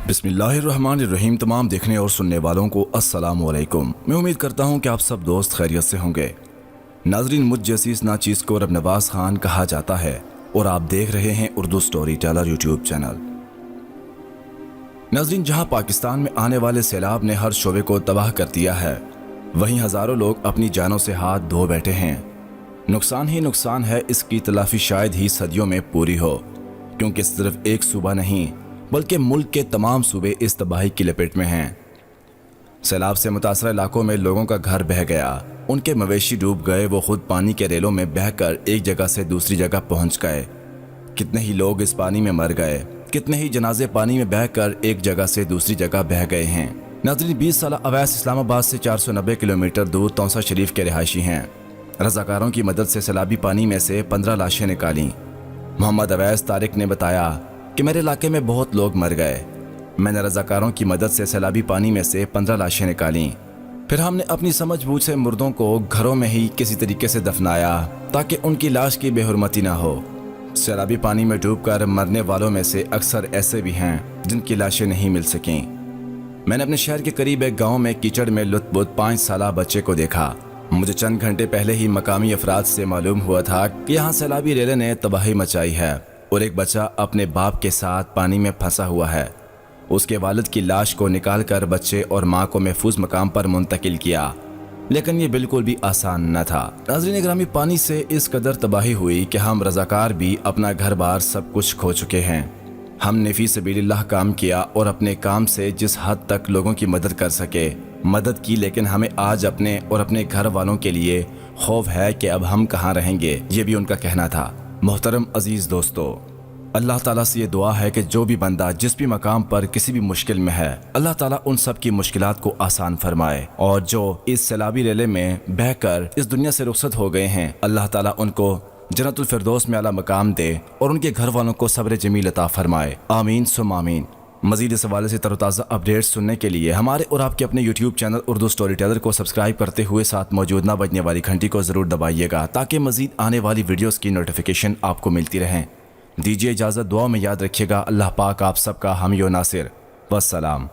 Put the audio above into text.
बिस्मिल्लाहिर्रहमानिर्रहीम। तमाम देखने और सुनने वालों को अस्सलाम वालेकुम। मैं उम्मीद करता हूँ कि आप सब दोस्त खैरियत से होंगे। नाजरीन, मुझ जैसी इस नाचीज़ को रब नवाज खान कहा जाता है और आप देख रहे हैं Urdu story teller YouTube channel. नाजरीन, जहाँ पाकिस्तान में आने वाले सैलाब ने हर शोबे को तबाह कर दिया है, वहीं हज़ारों लोग अपनी जानों से हाथ धो बैठे हैं। नुकसान ही नुकसान है, इसकी तलाफी शायद ही सदियों में पूरी हो, क्योंकि सिर्फ एक सूबा नहीं बल्कि मुल्क के तमाम सूबे इस तबाही की लपेट में हैं। सैलाब से मुतासर इलाकों में लोगों का घर बह गया, उनके मवेशी डूब गए, वो खुद पानी के रेलों में बहकर एक जगह से दूसरी जगह पहुंच गए। कितने ही लोग इस पानी में मर गए, कितने ही जनाजे पानी में बहकर एक जगह से दूसरी जगह बह गए हैं। नाज़रीन, 20 साल अवैस इस्लामाबाद से 490 किलोमीटर दूर तौसा शरीफ के रिहायशी हैं। रज़ाकारों की मदद से सैलाबी पानी में से 15 लाशें निकालीं। मोहम्मद अवैस तारिक ने बताया कि मेरे इलाके में बहुत लोग मर गए। मैंने रज़ाकारों की मदद से सैलाबी पानी में से 15 लाशें निकालीं। फिर हमने अपनी समझ बूझ से मुर्दों को घरों में ही किसी तरीके से दफनाया ताकि उनकी लाश की बेहुरमती ना हो। सैलाबी पानी में डूबकर मरने वालों में से अक्सर ऐसे भी हैं जिनकी लाशें नहीं मिल सकें। मैंने अपने शहर के करीब एक गाँव में कीचड़ में लुत्फुत 5 साला बच्चे को देखा। मुझे चंद घंटे पहले ही मकामी अफराद से मालूम हुआ था कि यहाँ सैलाबी रेले ने तबाही मचाई है और एक बच्चा अपने बाप के साथ पानी में फंसा हुआ है। उसके वालिद की लाश को निकालकर बच्चे और मां को महफूज मकाम पर मुंतकिल किया, लेकिन ये बिल्कुल भी आसान न था। नाज़रीन ग्रामी, पानी से इस कदर तबाही हुई कि हम रज़ाकार भी अपना घर बार सब कुछ खो चुके हैं। हमने फी सबीलिल्लाह काम किया और अपने काम से जिस हद तक लोगों की मदद कर सके मदद की, लेकिन हमें आज अपने और अपने घर वालों के लिए खौफ है कि अब हम कहाँ रहेंगे। ये भी उनका कहना था। मोहतरम अजीज़ दोस्तों, अल्लाह ताला से ये दुआ है कि जो भी बंदा जिस भी मकाम पर किसी भी मुश्किल में है, अल्लाह ताला उन सब की मुश्किलात को आसान फरमाए, और जो इस सैलाबी रेले में बहकर इस दुनिया से रुखसत हो गए हैं, अल्लाह ताला उनको जन्नतुल फिरदौस में आला मकाम दे और उनके घर वालों को सब्र जमील अता फरमाए। आमीन सुम आमीन। मज़ीद इस हवाले से तरोताज़ा अपडेट्स सुनने के लिए हमारे और आपके अपने YouTube channel Urdu story teller को सब्सक्राइब करते हुए साथ मौजूद ना बजने वाली घंटी को ज़रूर दबाइएगा, ताकि मज़ीद आने वाली वीडियोस की नोटिफिकेशन आपको मिलती रहें। दीजिए इजाज़त, दुआ में याद रखिएगा। अल्लाह पाक आप सबका हामी व नासिर। वस्सलाम।